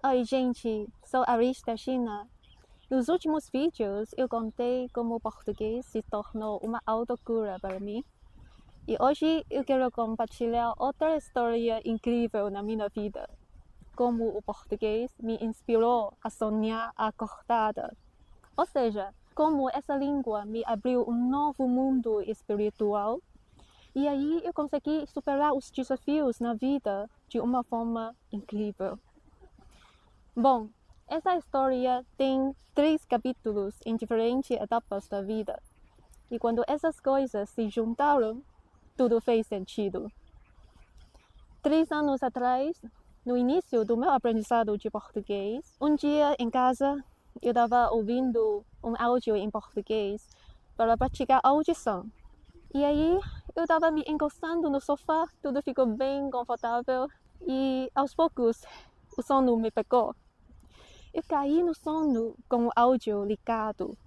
Oi, gente, sou a Arish da China. Nos últimos vídeos, eu contei como o português se tornou uma autocura para mim. E hoje eu quero compartilhar outra história incrível na minha vida. Como o português me inspirou a sonhar acordada. Ou seja, como essa língua me abriu um novo mundo espiritual. E aí eu consegui superar os desafios na vida de uma forma incrível. Bom, essa história tem 3 capítulos em diferentes etapas da vida. E quando essas coisas se juntaram, tudo fez sentido. 3 anos atrás, no início do meu aprendizado de português, um dia em casa eu estava ouvindo um áudio em português para praticar a audição. E aí eu estava me encostando no sofá, tudo ficou bem confortável e aos poucos o sono me pegou. Eu caí no sono com o áudio ligado.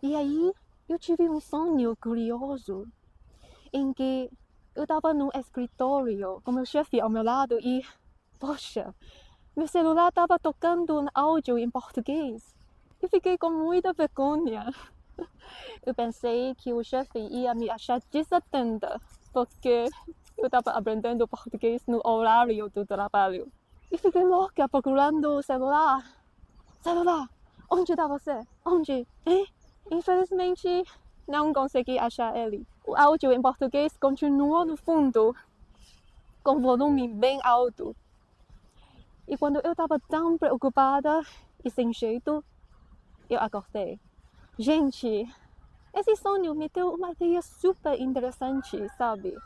E aí eu tive um sonho curioso em que eu estava num escritório com meu chefe ao meu lado e, poxa, meu celular estava tocando um áudio em português. Eu fiquei com muita vergonha. Eu pensei que o chefe ia me achar desatenta porque eu estava aprendendo português no horário do trabalho. E fiquei louca procurando o celular. Celular, onde está você? Onde? Infelizmente, não consegui achar ele. O áudio em português continuou no fundo, com volume bem alto. E quando eu estava tão preocupada e sem jeito, eu acordei. Gente, esse sonho me deu uma ideia super interessante, sabe?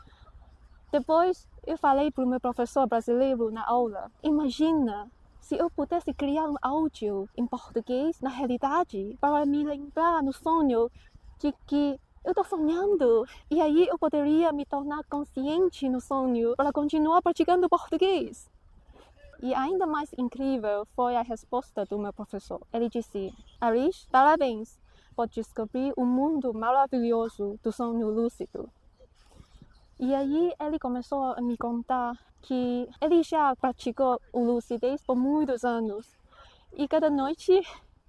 Depois eu falei para o meu professor brasileiro na aula. Imagina se eu pudesse criar um áudio em português na realidade para me lembrar no sonho de que eu estou sonhando. E aí eu poderia me tornar consciente no sonho para continuar praticando português. E ainda mais incrível foi a resposta do meu professor. Ele disse: Arish, parabéns por descobrir um mundo maravilhoso do sonho lúcido. E aí ele começou a me contar que ele já praticou o lucidez por muitos anos. E cada noite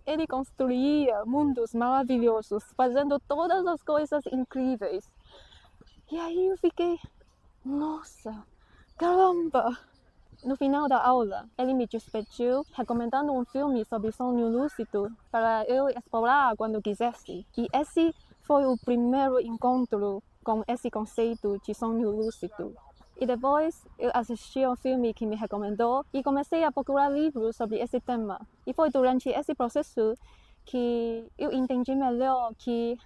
ele construía mundos maravilhosos, fazendo todas as coisas incríveis. E aí eu fiquei, nossa, caramba! No final da aula, ele me despediu recomendando um filme sobre sonho lúcido para eu explorar quando quisesse. E esse foi o primeiro encontro com esse conceito de sonho lúcido. E depois eu assisti ao filme que me recomendou e comecei a procurar livros sobre esse tema. E foi durante esse processo que eu entendi melhor que,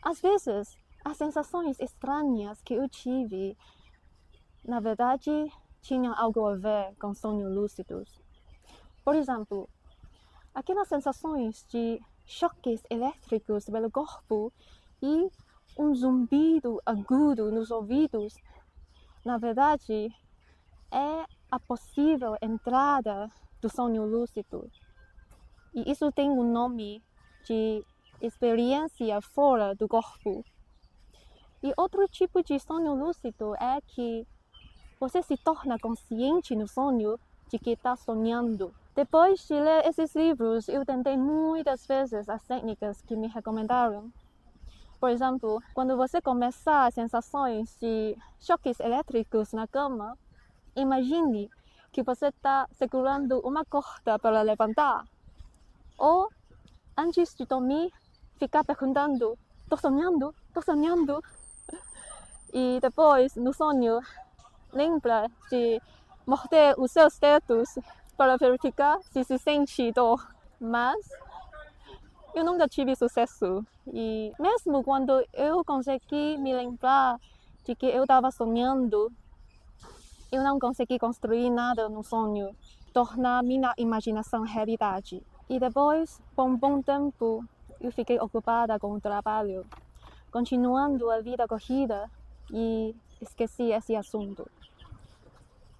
às vezes, as sensações estranhas que eu tive, na verdade, tinham algo a ver com sonhos lúcidos. Por exemplo, aquelas sensações de choques elétricos pelo corpo e um zumbido agudo nos ouvidos, na verdade, é a possível entrada do sonho lúcido. E isso tem um nome de experiência fora do corpo. E outro tipo de sonho lúcido é que você se torna consciente no sonho de que está sonhando. Depois de ler esses livros, eu tentei muitas vezes as técnicas que me recomendaram. Por exemplo, quando você começar sensações de choques elétricos na cama, imagine que você está segurando uma corda para levantar. Ou, antes de dormir, ficar perguntando: estou sonhando? Estou sonhando? E depois, no sonho, lembra de morder os seus dedos para verificar se se sente dor. Mas eu nunca tive sucesso. E mesmo quando eu consegui me lembrar de que eu estava sonhando, eu não consegui construir nada no sonho, tornar minha imaginação realidade. E depois, por um bom tempo, eu fiquei ocupada com o trabalho, continuando a vida corrida e esqueci esse assunto.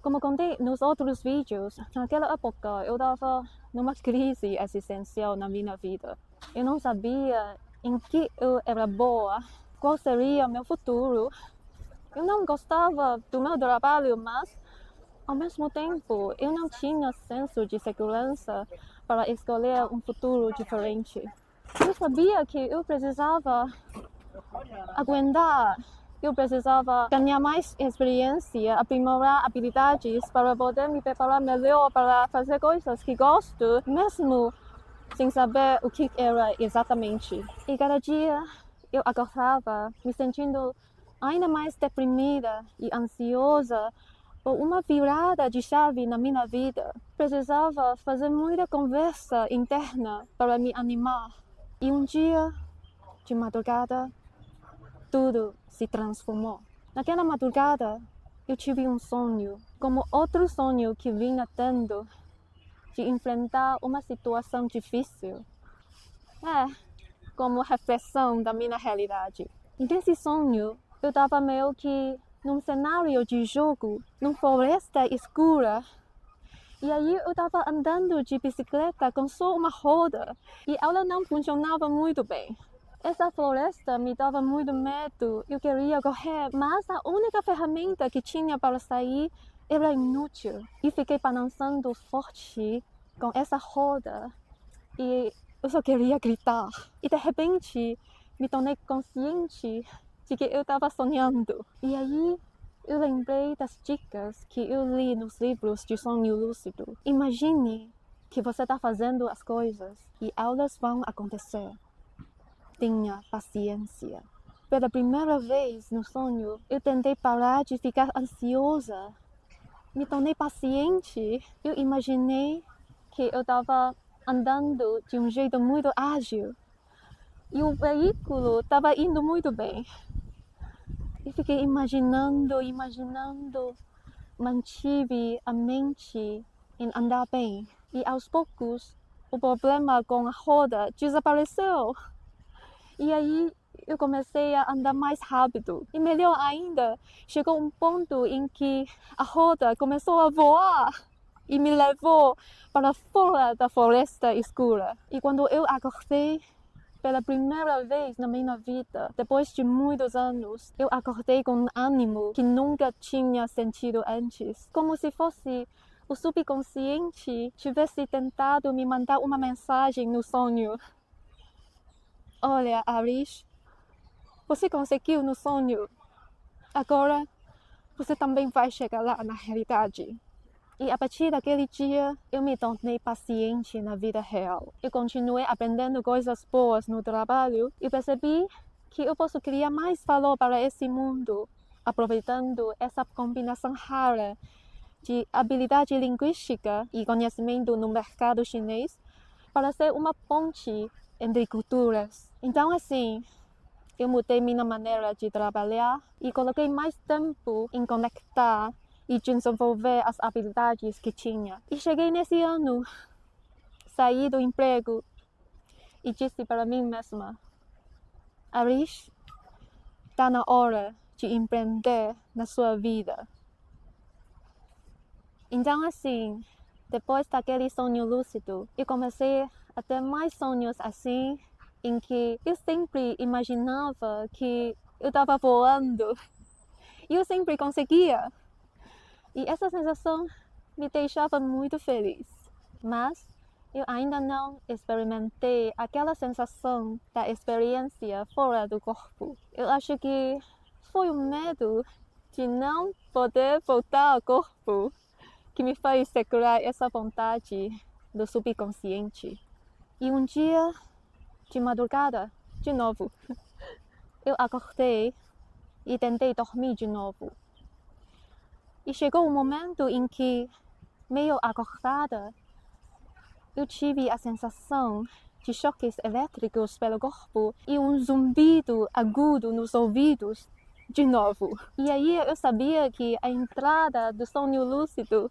Como contei nos outros vídeos, naquela época eu estava numa crise existencial na minha vida. Eu não sabia em que eu era boa, qual seria meu futuro. Eu não gostava do meu trabalho, mas Ao mesmo tempo, eu não tinha senso de segurança para escolher um futuro diferente. Eu sabia que eu precisava aguentar, eu precisava ganhar mais experiência, aprimorar habilidades para poder me preparar melhor para fazer coisas que gosto, mesmo sem saber o que era exatamente. E cada dia eu acordava me sentindo ainda mais deprimida e ansiosa por uma virada de chave na minha vida. Precisava fazer muita conversa interna para me animar. E um dia, de madrugada, tudo se transformou. Naquela madrugada, eu tive um sonho, como outro sonho que vinha tendo, de enfrentar uma situação difícil. Como reflexão da minha realidade. E nesse sonho, eu estava meio que num cenário de jogo, numa floresta escura. E aí eu estava andando de bicicleta com só uma roda e ela não funcionava muito bem. Essa floresta me dava muito medo, eu queria correr, mas a única ferramenta que tinha para sair era inútil. E fiquei balançando forte com essa roda e eu só queria gritar. E de repente me tornei consciente de que eu estava sonhando. E aí eu lembrei das dicas que eu li nos livros de sonho lúcido. Imagine que você está fazendo as coisas e elas vão acontecer. Tenha paciência. Pela primeira vez no sonho, eu tentei parar de ficar ansiosa. Me tornei paciente. Eu imaginei que eu estava andando de um jeito muito ágil e o veículo estava indo muito bem. E fiquei imaginando, mantive a mente em andar bem. E aos poucos, o problema com a roda desapareceu. E aí eu comecei a andar mais rápido. E melhor ainda, chegou um ponto em que a roda começou a voar e me levou para fora da floresta escura. E quando eu acordei, pela primeira vez na minha vida, depois de muitos anos, eu acordei com um ânimo que nunca tinha sentido antes. Como se fosse o subconsciente tivesse tentado me mandar uma mensagem no sonho. Olha, Arish, você conseguiu no sonho. Agora, você também vai chegar lá na realidade. E a partir daquele dia, eu me tornei paciente na vida real. Eu continuei aprendendo coisas boas no trabalho e percebi que eu posso criar mais valor para esse mundo, aproveitando essa combinação rara de habilidade linguística e conhecimento no mercado chinês para ser uma ponte entre culturas. Então, assim, eu mudei minha maneira de trabalhar e coloquei mais tempo em conectar e desenvolver as habilidades que tinha. E cheguei nesse ano, saí do emprego e disse para mim mesma, Arish, está na hora de empreender na sua vida. Então, assim, depois daquele sonho lúcido, eu comecei a ter mais sonhos assim, em que eu sempre imaginava que eu estava voando e eu sempre conseguia. E essa sensação me deixava muito feliz. Mas eu ainda não experimentei aquela sensação da experiência fora do corpo. Eu acho que foi o medo de não poder voltar ao corpo que me faz segurar essa vontade do subconsciente. E um dia, de madrugada, de novo, eu acordei e tentei dormir de novo. E chegou um momento em que, meio acordada, eu tive a sensação de choques elétricos pelo corpo e um zumbido agudo nos ouvidos de novo. E aí eu sabia que a entrada do sonho lúcido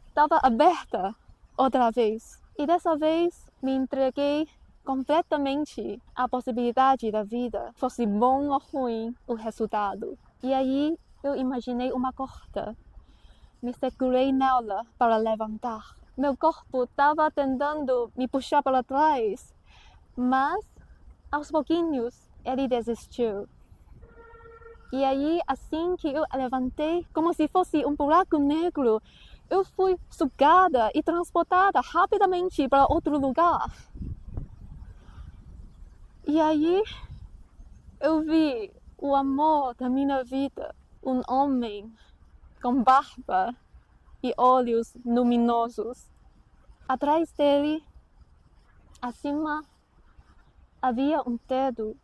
estava aberta outra vez. E dessa vez me entreguei completamente à possibilidade da vida, fosse bom ou ruim o resultado. E aí eu imaginei uma corda. Me segurei nela para levantar. Meu corpo estava tentando me puxar para trás, mas aos pouquinhos ele desistiu. E aí, assim que eu levantei, como se fosse um buraco negro, eu fui sugada e transportada rapidamente para outro lugar. E aí, eu vi o amor da minha vida, um homem com barba e olhos luminosos. Atrás dele, acima, havia um dedo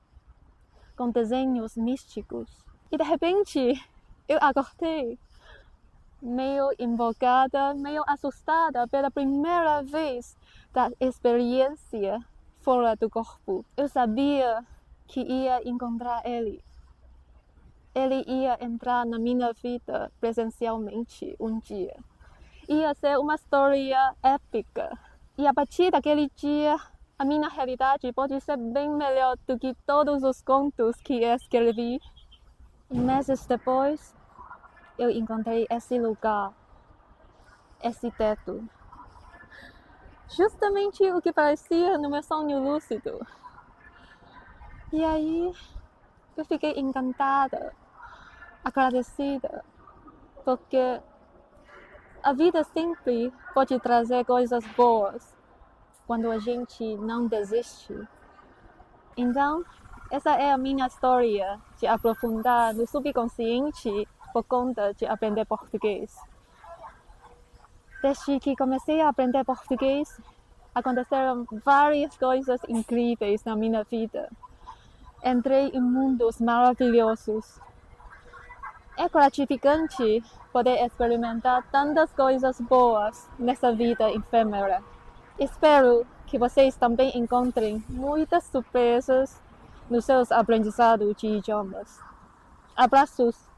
com desenhos místicos. E de repente, eu acordei, meio empolgada, meio assustada pela primeira vez da experiência fora do corpo. Eu sabia que ia encontrar ele. Ele ia entrar na minha vida presencialmente um dia. Ia ser uma história épica. E a partir daquele dia, a minha realidade pode ser bem melhor do que todos os contos que escrevi. Meses depois, eu encontrei esse lugar, esse teto. Justamente o que parecia no meu sonho lúcido. E aí, eu fiquei encantada, agradecida, porque a vida sempre pode trazer coisas boas quando a gente não desiste. Então, essa é a minha história de aprofundar no subconsciente por conta de aprender português. Desde que comecei a aprender português, aconteceram várias coisas incríveis na minha vida. Entrei em mundos maravilhosos. É gratificante poder experimentar tantas coisas boas nessa vida efêmera. Espero que vocês também encontrem muitas surpresas nos seus aprendizados de idiomas. Abraços!